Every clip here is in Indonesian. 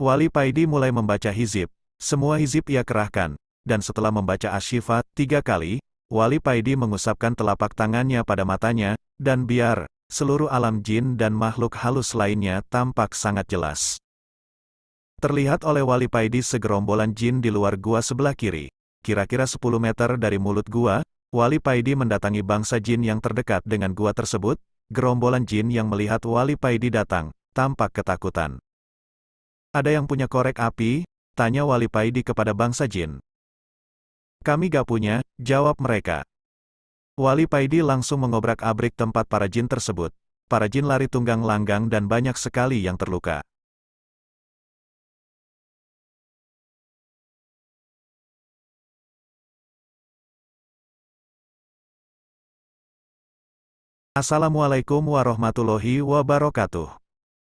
Wali Paidi mulai membaca hizib. Semua hizib ia kerahkan, dan setelah membaca Asy-Syifa 3 kali, Wali Paidi mengusapkan telapak tangannya pada matanya, dan biar seluruh alam jin dan makhluk halus lainnya tampak sangat jelas. Terlihat oleh Wali Paidi segerombolan jin di luar gua sebelah kiri. Kira-kira 10 meter dari mulut gua, Wali Paidi mendatangi bangsa jin yang terdekat dengan gua tersebut. Gerombolan jin yang melihat Wali Paidi datang, tampak ketakutan. "Ada yang punya korek api?" tanya Wali Paidi kepada bangsa jin. "Kami gak punya," jawab mereka. Wali Paidi langsung mengobrak-abrik tempat para jin tersebut. Para jin lari tunggang langgang dan banyak sekali yang terluka. Assalamualaikum warahmatullahi wabarakatuh.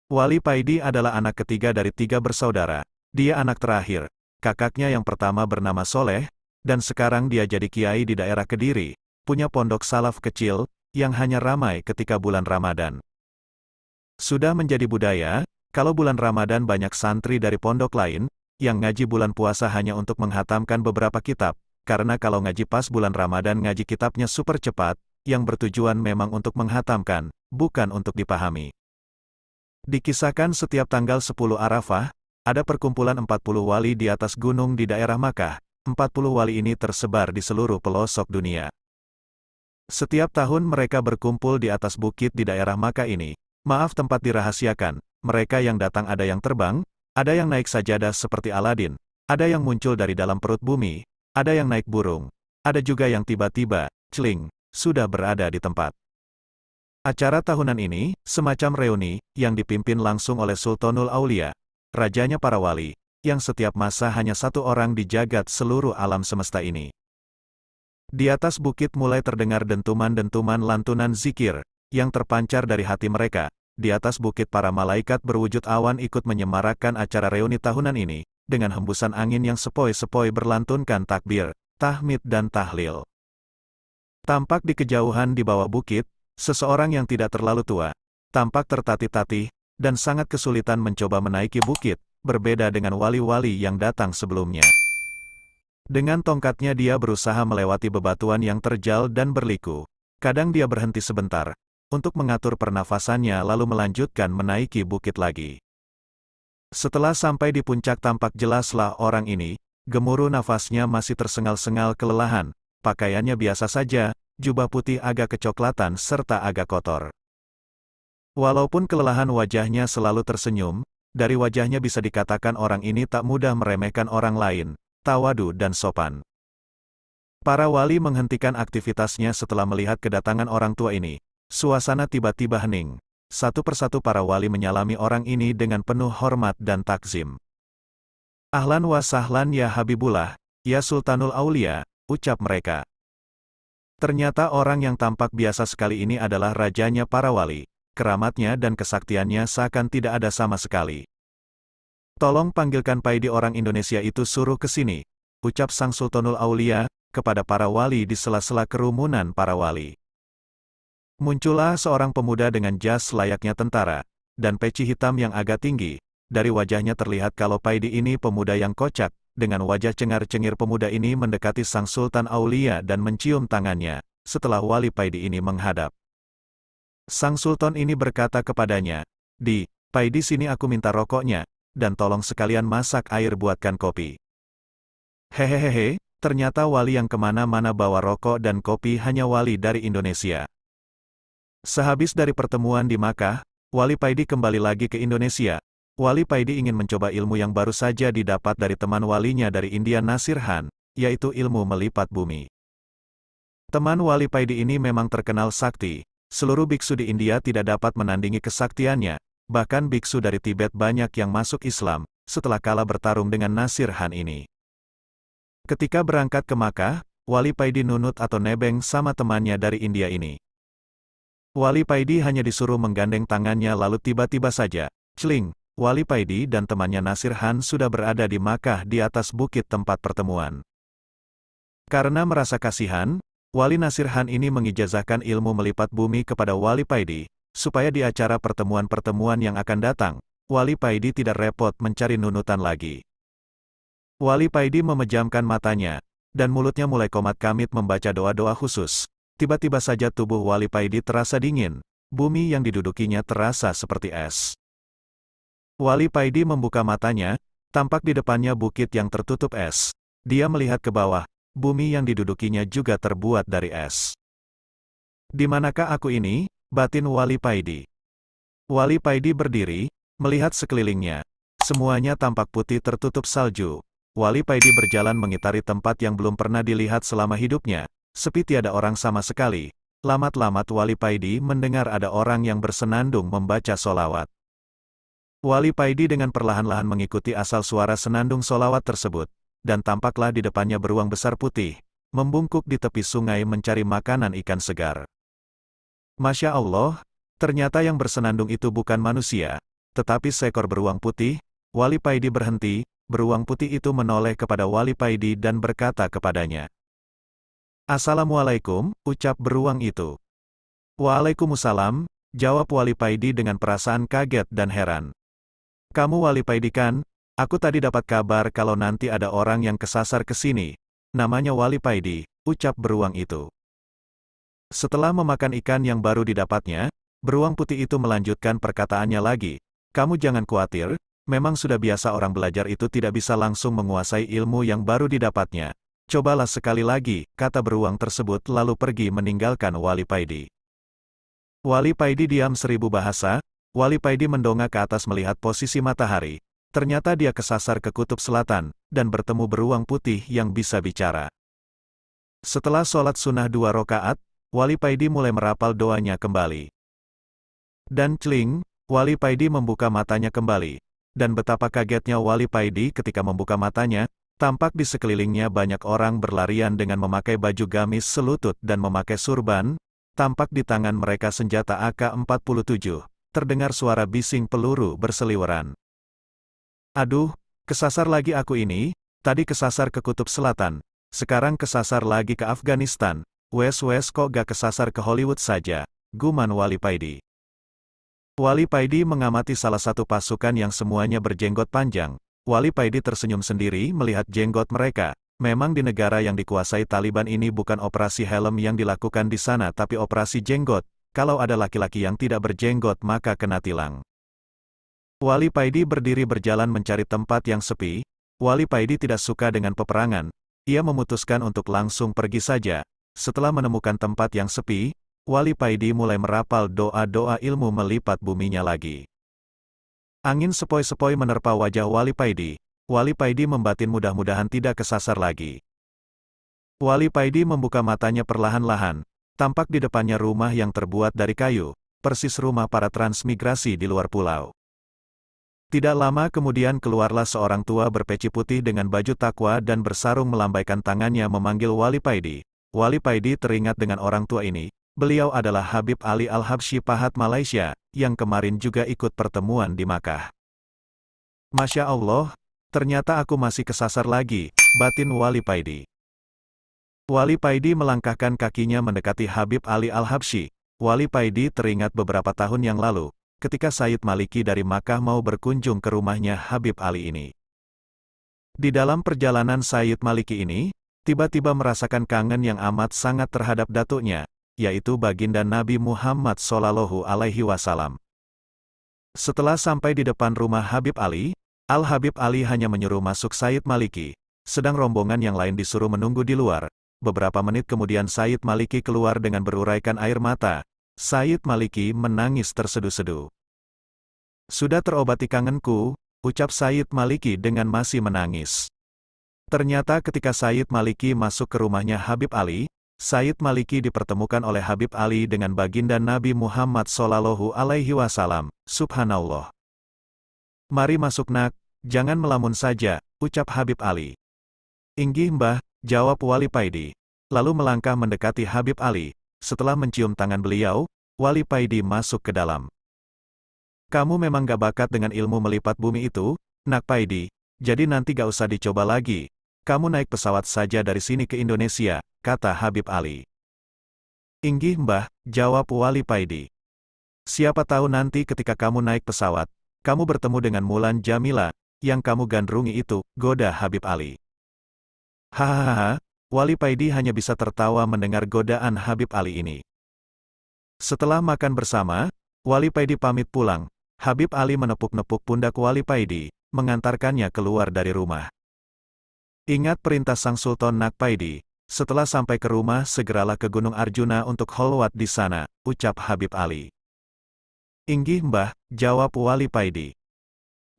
Wali Paidi adalah anak ketiga dari 3 bersaudara. Dia anak terakhir. Kakaknya yang pertama bernama Soleh, dan sekarang dia jadi kiai di daerah Kediri, punya pondok salaf kecil, yang hanya ramai ketika bulan Ramadan. Sudah menjadi budaya, kalau bulan Ramadan banyak santri dari pondok lain, yang ngaji bulan puasa hanya untuk menghatamkan beberapa kitab, karena kalau ngaji pas bulan Ramadan ngaji kitabnya super cepat, yang bertujuan memang untuk menghatamkan, bukan untuk dipahami. Dikisahkan setiap tanggal 10 Arafah, ada perkumpulan 40 wali di atas gunung di daerah Makkah. 40 wali ini tersebar di seluruh pelosok dunia. Setiap tahun mereka berkumpul di atas bukit di daerah Makkah ini. Maaf, tempat dirahasiakan. Mereka yang datang ada yang terbang, ada yang naik sajadah seperti Aladin, ada yang muncul dari dalam perut bumi, ada yang naik burung, ada juga yang tiba-tiba, celing, sudah berada di tempat. Acara tahunan ini, semacam reuni, yang dipimpin langsung oleh Sultanul Aulia, rajanya para wali, yang setiap masa hanya satu orang di jagat seluruh alam semesta ini. Di atas bukit mulai terdengar dentuman-dentuman lantunan zikir, yang terpancar dari hati mereka. Di atas bukit para malaikat berwujud awan ikut menyemarakkan acara reuni tahunan ini, dengan hembusan angin yang sepoi-sepoi berlantunkan takbir, tahmid dan tahlil. Tampak di kejauhan di bawah bukit, seseorang yang tidak terlalu tua, tampak tertatih-tatih, dan sangat kesulitan mencoba menaiki bukit, berbeda dengan wali-wali yang datang sebelumnya. Dengan tongkatnya dia berusaha melewati bebatuan yang terjal dan berliku. Kadang dia berhenti sebentar, untuk mengatur pernafasannya lalu melanjutkan menaiki bukit lagi. Setelah sampai di puncak tampak jelaslah orang ini, gemuruh nafasnya masih tersengal-sengal kelelahan, pakaiannya biasa saja, jubah putih agak kecoklatan serta agak kotor. Walaupun kelelahan wajahnya selalu tersenyum, dari wajahnya bisa dikatakan orang ini tak mudah meremehkan orang lain, tawadu dan sopan. Para wali menghentikan aktivitasnya setelah melihat kedatangan orang tua ini. Suasana tiba-tiba hening. Satu persatu para wali menyalami orang ini dengan penuh hormat dan takzim. "Ahlan wa sahlan ya Habibullah, ya Sultanul Aulia," ucap mereka. Ternyata orang yang tampak biasa sekali ini adalah rajanya para wali. Keramatnya dan kesaktiannya seakan tidak ada sama sekali. "Tolong panggilkan Paidi orang Indonesia itu suruh ke sini," ucap sang Sultanul Aulia, kepada para wali di sela-sela kerumunan para wali. Muncullah seorang pemuda dengan jas layaknya tentara, dan peci hitam yang agak tinggi. Dari wajahnya terlihat kalau Paidi ini pemuda yang kocak. Dengan wajah cengar-cengir pemuda ini mendekati sang Sultan Aulia dan mencium tangannya, setelah wali Paidi ini menghadap. Sang Sultan ini berkata kepadanya, Paidi sini aku minta rokoknya, dan tolong sekalian masak air buatkan kopi." Hehehehe, ternyata wali yang kemana-mana bawa rokok dan kopi hanya wali dari Indonesia. Sehabis dari pertemuan di Makkah, Wali Paidi kembali lagi ke Indonesia. Wali Paidi ingin mencoba ilmu yang baru saja didapat dari teman walinya dari India Nasir Khan, yaitu ilmu melipat bumi. Teman Wali Paidi ini memang terkenal sakti. Seluruh biksu di India tidak dapat menandingi kesaktiannya, bahkan biksu dari Tibet banyak yang masuk Islam, setelah kalah bertarung dengan Nasir Khan ini. Ketika berangkat ke Makkah, Wali Paidi nunut atau nebeng sama temannya dari India ini. Wali Paidi hanya disuruh menggandeng tangannya lalu tiba-tiba saja, celing, Wali Paidi dan temannya Nasir Khan sudah berada di Makkah di atas bukit tempat pertemuan. Karena merasa kasihan, Wali Nasir Khan ini mengijazahkan ilmu melipat bumi kepada Wali Paidi, supaya di acara pertemuan-pertemuan yang akan datang, Wali Paidi tidak repot mencari nunutan lagi. Wali Paidi memejamkan matanya, dan mulutnya mulai komat-kamit membaca doa-doa khusus. Tiba-tiba saja tubuh Wali Paidi terasa dingin, bumi yang didudukinya terasa seperti es. Wali Paidi membuka matanya, tampak di depannya bukit yang tertutup es. Dia melihat ke bawah, bumi yang didudukinya juga terbuat dari es. Di manakah aku ini? Batin Wali Paidi. Wali Paidi berdiri, melihat sekelilingnya. Semuanya tampak putih tertutup salju. Wali Paidi berjalan mengitari tempat yang belum pernah dilihat selama hidupnya. Sepi tiada orang sama sekali. Lamat-lamat Wali Paidi mendengar ada orang yang bersenandung membaca solawat. Wali Paidi dengan perlahan-lahan mengikuti asal suara senandung solawat tersebut, dan tampaklah di depannya beruang besar putih, membungkuk di tepi sungai mencari makanan ikan segar. Masya Allah, ternyata yang bersenandung itu bukan manusia, tetapi seekor beruang putih. Wali Paidi berhenti, beruang putih itu menoleh kepada Wali Paidi dan berkata kepadanya. Assalamualaikum, ucap beruang itu. Waalaikumsalam, jawab Wali Paidi dengan perasaan kaget dan heran. Kamu Wali Paidi kan? Aku tadi dapat kabar kalau nanti ada orang yang kesasar ke sini. Namanya Wali Paidi, ucap beruang itu. Setelah memakan ikan yang baru didapatnya, beruang putih itu melanjutkan perkataannya lagi. Kamu jangan khawatir, memang sudah biasa orang belajar itu tidak bisa langsung menguasai ilmu yang baru didapatnya. Cobalah sekali lagi, kata beruang tersebut lalu pergi meninggalkan Wali Paidi. Wali Paidi diam 1000 bahasa. Wali Paidi mendongak ke atas melihat posisi matahari. Ternyata dia kesasar ke kutub selatan, dan bertemu beruang putih yang bisa bicara. Setelah sholat sunnah 2 rakaat, Wali Paidi mulai merapal doanya kembali. Dan cling, Wali Paidi membuka matanya kembali. Dan betapa kagetnya Wali Paidi ketika membuka matanya, tampak di sekelilingnya banyak orang berlarian dengan memakai baju gamis selutut dan memakai surban, tampak di tangan mereka senjata AK-47, terdengar suara bising peluru berseliweran. Aduh, kesasar lagi aku ini, tadi kesasar ke kutub selatan, sekarang kesasar lagi ke Afghanistan. Wes kok gak kesasar ke Hollywood saja, guman Wali Paidi. Wali Paidi mengamati salah satu pasukan yang semuanya berjenggot panjang. Wali Paidi tersenyum sendiri melihat jenggot mereka. Memang di negara yang dikuasai Taliban ini bukan operasi helm yang dilakukan di sana tapi operasi jenggot. Kalau ada laki-laki yang tidak berjenggot maka kena tilang. Wali Paidi berdiri berjalan mencari tempat yang sepi. Wali Paidi tidak suka dengan peperangan. Ia memutuskan untuk langsung pergi saja. Setelah menemukan tempat yang sepi, Wali Paidi mulai merapal doa-doa ilmu melipat buminya lagi. Angin sepoi-sepoi menerpa wajah Wali Paidi. Wali Paidi membatin mudah-mudahan tidak kesasar lagi. Wali Paidi membuka matanya perlahan-lahan. Tampak di depannya rumah yang terbuat dari kayu, persis rumah para transmigrasi di luar pulau. Tidak lama kemudian keluarlah seorang tua berpeci putih dengan baju takwa dan bersarung melambaikan tangannya memanggil Wali Paidi. Wali Paidi teringat dengan orang tua ini. Beliau adalah Habib Ali Al-Habsyi Pahat Malaysia, yang kemarin juga ikut pertemuan di Makkah. Masya Allah, ternyata aku masih kesasar lagi, batin Wali Paidi. Wali Paidi melangkahkan kakinya mendekati Habib Ali Al-Habsyi. Wali Paidi teringat beberapa tahun yang lalu, ketika Sayyid Maliki dari Makkah mau berkunjung ke rumahnya Habib Ali ini. Di dalam perjalanan Sayyid Maliki ini, tiba-tiba merasakan kangen yang amat sangat terhadap datuknya, yaitu baginda Nabi Muhammad Shallallahu Alaihi Wasallam. Setelah sampai di depan rumah Habib Ali, Al-Habib Ali hanya menyuruh masuk Sayyid Maliki, sedang rombongan yang lain disuruh menunggu di luar. Beberapa menit kemudian Sayyid Maliki keluar dengan beruraikan air mata. Sayyid Maliki menangis terseduh-seduh. Sudah terobati kangenku, ucap Sayyid Maliki dengan masih menangis. Ternyata ketika Sayyid Maliki masuk ke rumahnya Habib Ali, Sayyid Maliki dipertemukan oleh Habib Ali dengan baginda Nabi Muhammad Shallallahu Alaihi Wasallam. Subhanallah. Mari masuk nak, jangan melamun saja, ucap Habib Ali. Inggih mbah, jawab Wali Paidi. Lalu melangkah mendekati Habib Ali. Setelah mencium tangan beliau, Wali Paidi masuk ke dalam. Kamu memang gak bakat dengan ilmu melipat bumi itu, nak Paidi, jadi nanti gak usah dicoba lagi. Kamu naik pesawat saja dari sini ke Indonesia, kata Habib Ali. Inggih mbah, jawab Wali Paidi. Siapa tahu nanti ketika kamu naik pesawat, kamu bertemu dengan Mulan Jamila, yang kamu gandrungi itu, goda Habib Ali. Hahaha, Wali Paidi hanya bisa tertawa mendengar godaan Habib Ali ini. Setelah makan bersama, Wali Paidi pamit pulang. Habib Ali menepuk-nepuk pundak Wali Paidi, mengantarkannya keluar dari rumah. Ingat perintah Sang Sultan Nagpaidi, setelah sampai ke rumah segeralah ke Gunung Arjuna untuk kholwat di sana, ucap Habib Ali. Inggih Mbah, jawab Wali Paidi.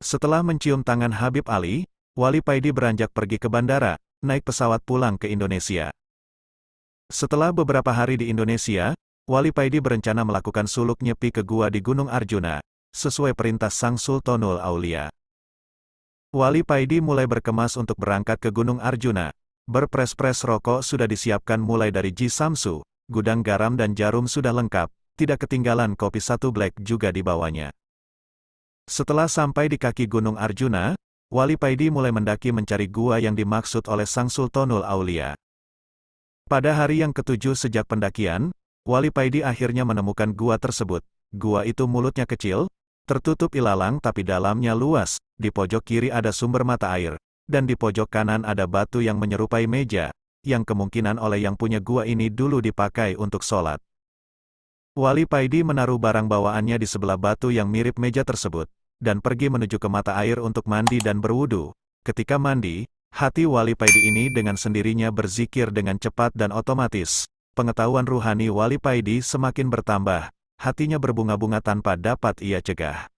Setelah mencium tangan Habib Ali, Wali Paidi beranjak pergi ke bandara, naik pesawat pulang ke Indonesia. Setelah beberapa hari di Indonesia, Wali Paidi berencana melakukan suluk nyepi ke gua di Gunung Arjuna, sesuai perintah Sang Sultanul Aulia. Wali Paidi mulai berkemas untuk berangkat ke Gunung Arjuna. Berpres-pres rokok sudah disiapkan mulai dari Ji Samsu, gudang garam dan jarum sudah lengkap, tidak ketinggalan kopi satu black juga dibawanya. Setelah sampai di kaki Gunung Arjuna, Wali Paidi mulai mendaki mencari gua yang dimaksud oleh Sang Sultanul Aulia. Pada hari yang ketujuh sejak pendakian, Wali Paidi akhirnya menemukan gua tersebut. Gua itu mulutnya kecil, tertutup ilalang tapi dalamnya luas, di pojok kiri ada sumber mata air, dan di pojok kanan ada batu yang menyerupai meja, yang kemungkinan oleh yang punya gua ini dulu dipakai untuk sholat. Wali Paidi menaruh barang bawaannya di sebelah batu yang mirip meja tersebut, dan pergi menuju ke mata air untuk mandi dan berwudu. Ketika mandi, hati Wali Paidi ini dengan sendirinya berzikir dengan cepat dan otomatis. Pengetahuan ruhani Wali Paidi semakin bertambah, hatinya berbunga-bunga tanpa dapat ia cegah.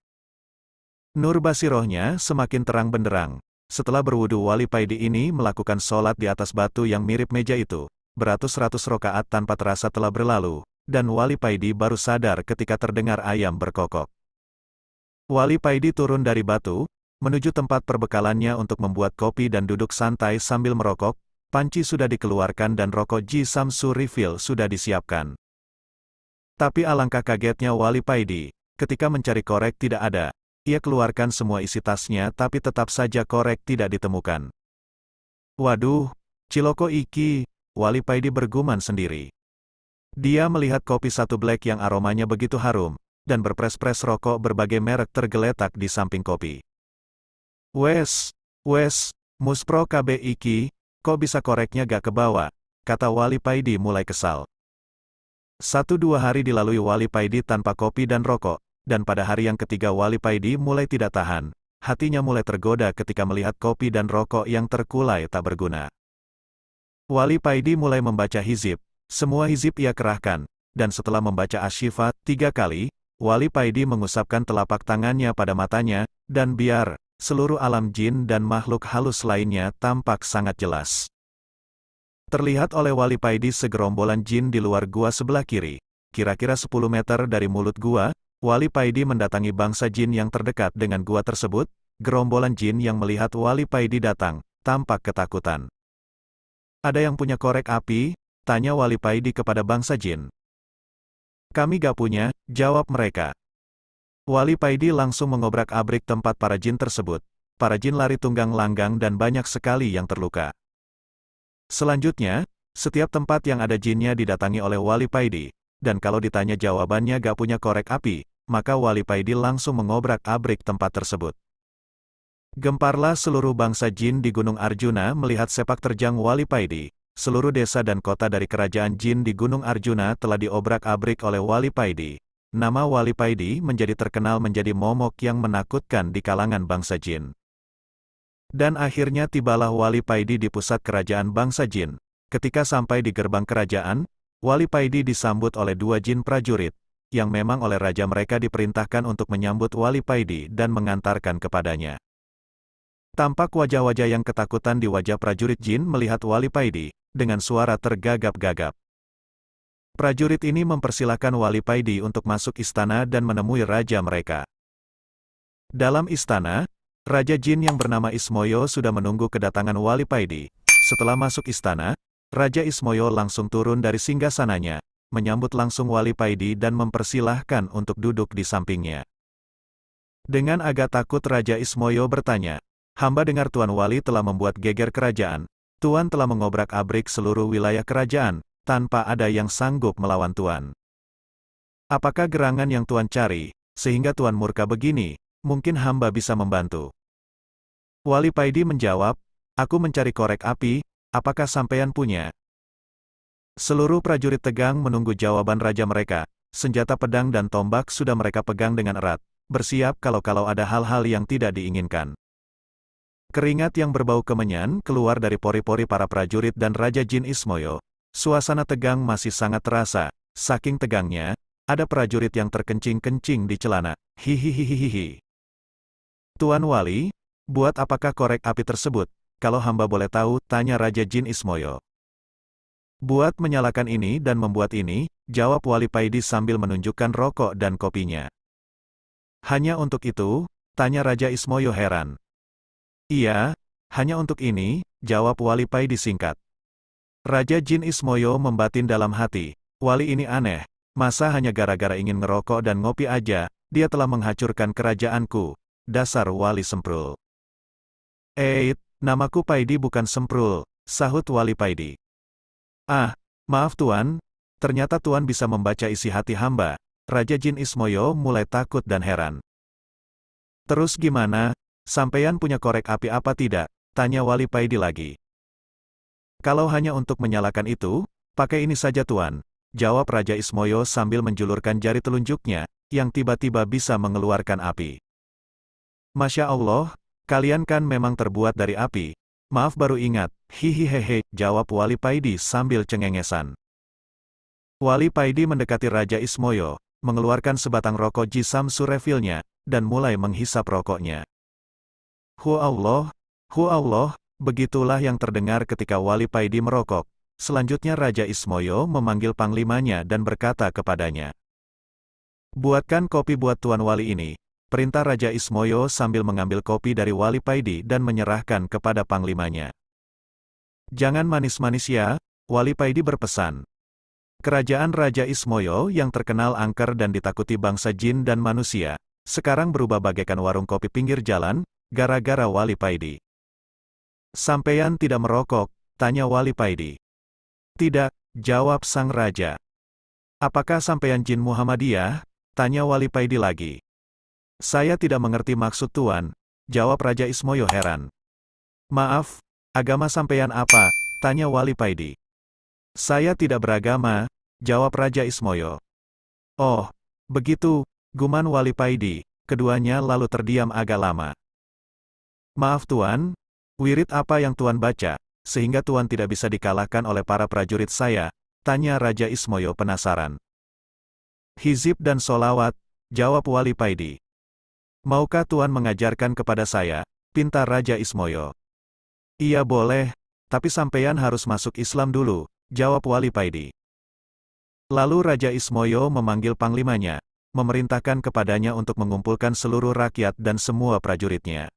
Nur basirohnya semakin terang benderang. Setelah berwudu Wali Paidi ini melakukan sholat di atas batu yang mirip meja itu. Beratus-ratus rokaat tanpa terasa telah berlalu, dan Wali Paidi baru sadar ketika terdengar ayam berkokok. Wali Paidi turun dari batu, menuju tempat perbekalannya untuk membuat kopi dan duduk santai sambil merokok. Panci sudah dikeluarkan dan rokok Ji Samsu refill sudah disiapkan. Tapi alangkah kagetnya Wali Paidi, ketika mencari korek tidak ada. Ia keluarkan semua isi tasnya tapi tetap saja korek tidak ditemukan. Waduh, ciloko iki, Wali Paidi bergumam sendiri. Dia melihat kopi satu black yang aromanya begitu harum, dan berpres-pres rokok berbagai merek tergeletak di samping kopi. Wes, muspro KB iki, kok bisa koreknya gak kebawa, kata Wali Paidi mulai kesal. 1-2 hari dilalui Wali Paidi tanpa kopi dan rokok, dan pada hari yang ketiga Wali Paidi mulai tidak tahan, hatinya mulai tergoda ketika melihat kopi dan rokok yang terkulai tak berguna. Wali Paidi mulai membaca hizib. Semua hizib ia kerahkan, dan setelah membaca Asy-Syifa 3 kali, Wali Paidi mengusapkan telapak tangannya pada matanya, dan biar seluruh alam jin dan makhluk halus lainnya tampak sangat jelas. Terlihat oleh Wali Paidi segerombolan jin di luar gua sebelah kiri. Kira-kira 10 meter dari mulut gua, Wali Paidi mendatangi bangsa jin yang terdekat dengan gua tersebut. Gerombolan jin yang melihat Wali Paidi datang, tampak ketakutan. Ada yang punya korek api? Tanya Wali Paidi kepada bangsa jin. Kami gak punya, jawab mereka. Wali Paidi langsung mengobrak-abrik tempat para jin tersebut. Para jin lari tunggang langgang dan banyak sekali yang terluka. Selanjutnya, setiap tempat yang ada jinnya didatangi oleh Wali Paidi, dan kalau ditanya jawabannya gak punya korek api, maka Wali Paidi langsung mengobrak-abrik tempat tersebut. Gemparlah seluruh bangsa jin di Gunung Arjuna melihat sepak terjang Wali Paidi. Seluruh desa dan kota dari kerajaan jin di Gunung Arjuna telah diobrak-abrik oleh Wali Paidi. Nama Wali Paidi menjadi terkenal menjadi momok yang menakutkan di kalangan bangsa jin. Dan akhirnya tibalah Wali Paidi di pusat kerajaan bangsa jin. Ketika sampai di gerbang kerajaan, Wali Paidi disambut oleh 2 jin prajurit, yang memang oleh raja mereka diperintahkan untuk menyambut Wali Paidi dan mengantarkan kepadanya. Tampak wajah-wajah yang ketakutan di wajah prajurit jin melihat Wali Paidi, dengan suara tergagap-gagap. Prajurit ini mempersilahkan Wali Paidi untuk masuk istana dan menemui raja mereka. Dalam istana, Raja Jin yang bernama Ismoyo sudah menunggu kedatangan Wali Paidi. Setelah masuk istana, Raja Ismoyo langsung turun dari singgasananya, menyambut langsung Wali Paidi dan mempersilahkan untuk duduk di sampingnya. Dengan agak takut Raja Ismoyo bertanya, "Hamba dengar Tuan Wali telah membuat geger kerajaan. Tuan telah mengobrak-abrik seluruh wilayah kerajaan, tanpa ada yang sanggup melawan Tuan. Apakah gerangan yang Tuan cari, sehingga Tuan murka begini, mungkin hamba bisa membantu. Wali Paidi menjawab, aku mencari korek api, apakah sampean punya? Seluruh prajurit tegang menunggu jawaban raja mereka, senjata pedang dan tombak sudah mereka pegang dengan erat, bersiap kalau ada hal-hal yang tidak diinginkan. Keringat yang berbau kemenyan keluar dari pori-pori para prajurit dan Raja Jin Ismoyo. Suasana tegang masih sangat terasa, saking tegangnya, ada prajurit yang terkencing-kencing di celana. Hihihihihi. Tuan Wali, buat apakah korek api tersebut? Kalau hamba boleh tahu, tanya Raja Jin Ismoyo. Buat menyalakan ini dan membuat ini, jawab Wali Paidi sambil menunjukkan rokok dan kopinya. Hanya untuk itu? Tanya Raja Ismoyo heran. Iya, hanya untuk ini, jawab Wali Paidi singkat. Raja Jin Ismoyo membatin dalam hati, wali ini aneh, masa hanya gara-gara ingin ngerokok dan ngopi aja, dia telah menghancurkan kerajaanku, dasar wali semprul. Namaku Paidi bukan semprul, sahut Wali Paidi. Ah, maaf tuan, ternyata tuan bisa membaca isi hati hamba. Raja Jin Ismoyo mulai takut dan heran. Terus gimana? Sampeyan punya korek api apa tidak? Tanya Wali Paidi lagi. Kalau hanya untuk menyalakan itu, pakai ini saja tuan, jawab Raja Ismoyo sambil menjulurkan jari telunjuknya, yang tiba-tiba bisa mengeluarkan api. Masya Allah, kalian kan memang terbuat dari api. Maaf baru ingat, hihihehe, jawab Wali Paidi sambil cengengesan. Wali Paidi mendekati Raja Ismoyo, mengeluarkan sebatang rokok Jisam Surefilnya, dan mulai menghisap rokoknya. Hu Allah, begitulah yang terdengar ketika Wali Paidi merokok. Selanjutnya Raja Ismoyo memanggil panglimanya dan berkata kepadanya. Buatkan kopi buat Tuan Wali ini, perintah Raja Ismoyo sambil mengambil kopi dari Wali Paidi dan menyerahkan kepada panglimanya. Jangan manis-manis ya, Wali Paidi berpesan. Kerajaan Raja Ismoyo yang terkenal angker dan ditakuti bangsa jin dan manusia, sekarang berubah bagaikan warung kopi pinggir jalan, gara-gara Wali Paidi. Sampeyan tidak merokok? Tanya Wali Paidi. Tidak, jawab sang raja. Apakah sampeyan jin Muhammadiyah? Tanya Wali Paidi lagi. Saya tidak mengerti maksud tuan, jawab Raja Ismoyo heran. Maaf, agama sampeyan apa? Tanya Wali Paidi. Saya tidak beragama, jawab Raja Ismoyo. Oh, begitu, guman Wali Paidi. Keduanya lalu terdiam agak lama. Maaf tuan, wirid apa yang tuan baca, sehingga tuan tidak bisa dikalahkan oleh para prajurit saya? Tanya Raja Ismoyo penasaran. Hizib dan solawat, jawab Wali Paidi. Maukah tuan mengajarkan kepada saya? Pinta Raja Ismoyo. Iya boleh, tapi sampeyan harus masuk Islam dulu, jawab Wali Paidi. Lalu Raja Ismoyo memanggil panglimanya, memerintahkan kepadanya untuk mengumpulkan seluruh rakyat dan semua prajuritnya.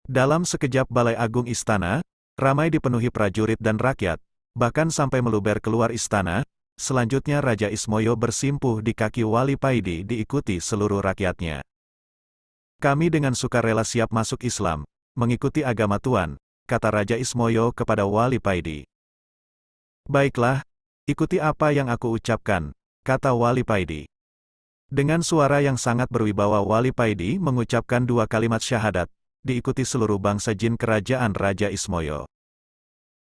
Dalam sekejap balai agung istana, ramai dipenuhi prajurit dan rakyat, bahkan sampai meluber keluar istana. Selanjutnya Raja Ismoyo bersimpuh di kaki Wali Paidi diikuti seluruh rakyatnya. Kami dengan sukarela siap masuk Islam, mengikuti agama Tuan, kata Raja Ismoyo kepada Wali Paidi. Baiklah, ikuti apa yang aku ucapkan, kata Wali Paidi. Dengan suara yang sangat berwibawa Wali Paidi mengucapkan dua kalimat syahadat, diikuti seluruh bangsa jin kerajaan Raja Ismoyo.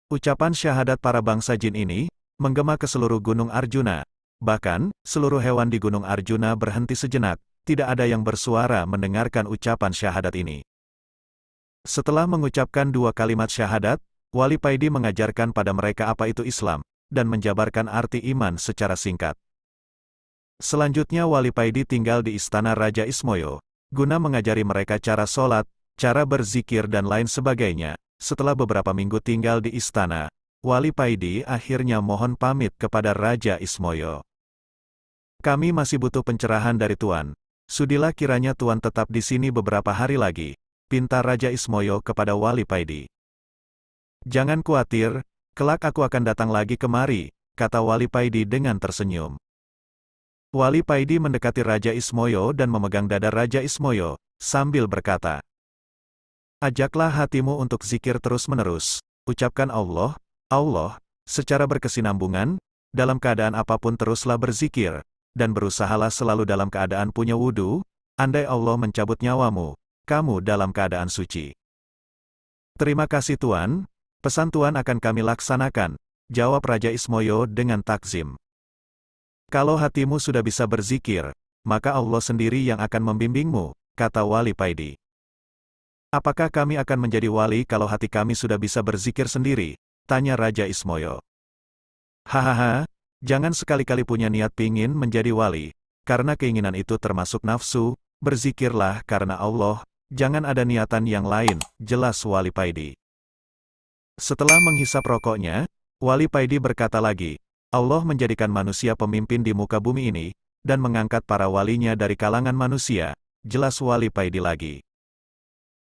Ucapan syahadat para bangsa jin ini, menggema ke seluruh Gunung Arjuna. Bahkan, seluruh hewan di Gunung Arjuna berhenti sejenak, tidak ada yang bersuara mendengarkan ucapan syahadat ini. Setelah mengucapkan dua kalimat syahadat, Wali Paidi mengajarkan pada mereka apa itu Islam, dan menjabarkan arti iman secara singkat. Selanjutnya Wali Paidi tinggal di istana Raja Ismoyo, guna mengajari mereka cara sholat, cara berzikir dan lain sebagainya. Setelah beberapa minggu tinggal di istana, Wali Paidi akhirnya mohon pamit kepada Raja Ismoyo. Kami masih butuh pencerahan dari Tuan. Sudilah kiranya Tuan tetap di sini beberapa hari lagi, pinta Raja Ismoyo kepada Wali Paidi. Jangan khawatir, kelak aku akan datang lagi kemari, kata Wali Paidi dengan tersenyum. Wali Paidi mendekati Raja Ismoyo dan memegang dada Raja Ismoyo, sambil berkata, ajaklah hatimu untuk zikir terus-menerus, ucapkan Allah, Allah, secara berkesinambungan, dalam keadaan apapun teruslah berzikir, dan berusahalah selalu dalam keadaan punya wudu, andai Allah mencabut nyawamu, kamu dalam keadaan suci. Terima kasih Tuan, pesan Tuan akan kami laksanakan, jawab Raja Ismoyo dengan takzim. Kalau hatimu sudah bisa berzikir, maka Allah sendiri yang akan membimbingmu, kata Wali Paidi. Apakah kami akan menjadi wali kalau hati kami sudah bisa berzikir sendiri? Tanya Raja Ismoyo. Hahaha, jangan sekali-kali punya niat pingin menjadi wali, karena keinginan itu termasuk nafsu, berzikirlah karena Allah, jangan ada niatan yang lain, jelas Wali Paidi. Setelah menghisap rokoknya, Wali Paidi berkata lagi, Allah menjadikan manusia pemimpin di muka bumi ini, dan mengangkat para walinya dari kalangan manusia, jelas Wali Paidi lagi.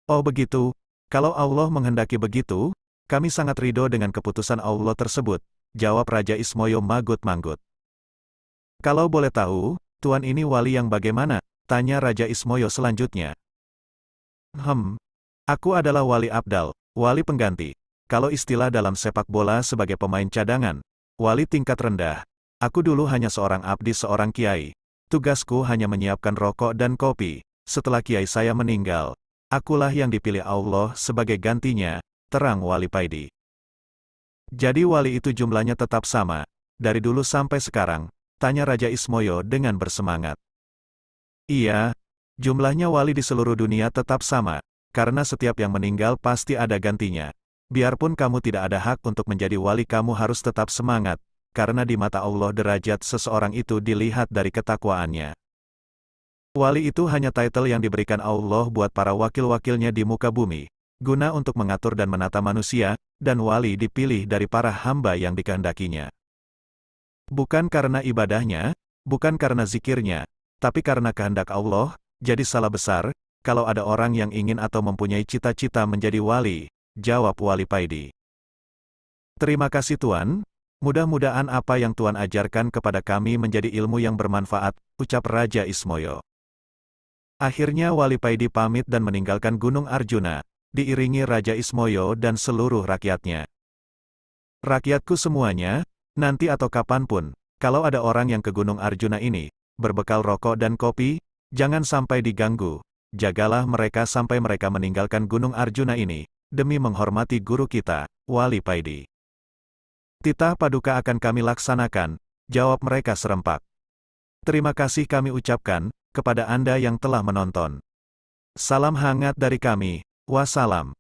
Oh begitu, kalau Allah menghendaki begitu, kami sangat ridho dengan keputusan Allah tersebut, jawab Raja Ismoyo manggut-manggut. Kalau boleh tahu, Tuan ini wali yang bagaimana? Tanya Raja Ismoyo selanjutnya. Aku adalah wali abdal, wali pengganti. Kalau istilah dalam sepak bola sebagai pemain cadangan, wali tingkat rendah. Aku dulu hanya seorang abdi seorang kiai. Tugasku hanya menyiapkan rokok dan kopi. Setelah kiai saya meninggal, akulah yang dipilih Allah sebagai gantinya, terang Wali Paidi. Jadi wali itu jumlahnya tetap sama, dari dulu sampai sekarang, tanya Raja Ismoyo dengan bersemangat. Iya, jumlahnya wali di seluruh dunia tetap sama, karena setiap yang meninggal pasti ada gantinya. Biarpun kamu tidak ada hak untuk menjadi wali, kamu harus tetap semangat, karena di mata Allah derajat seseorang itu dilihat dari ketakwaannya. Wali itu hanya title yang diberikan Allah buat para wakil-wakilnya di muka bumi, guna untuk mengatur dan menata manusia, dan wali dipilih dari para hamba yang dikehendakinya. Bukan karena ibadahnya, bukan karena zikirnya, tapi karena kehendak Allah, jadi salah besar, kalau ada orang yang ingin atau mempunyai cita-cita menjadi wali, jawab Wali Paidi. Terima kasih Tuan, mudah-mudahan apa yang Tuan ajarkan kepada kami menjadi ilmu yang bermanfaat, ucap Raja Ismoyo. Akhirnya Wali Paidi pamit dan meninggalkan Gunung Arjuna, diiringi Raja Ismoyo dan seluruh rakyatnya. Rakyatku semuanya, nanti atau kapanpun, kalau ada orang yang ke Gunung Arjuna ini, berbekal rokok dan kopi, jangan sampai diganggu, jagalah mereka sampai mereka meninggalkan Gunung Arjuna ini, demi menghormati guru kita, Wali Paidi. Titah paduka akan kami laksanakan, jawab mereka serempak. Terima kasih kami ucapkan, kepada Anda yang telah menonton. Salam hangat dari kami, wassalam.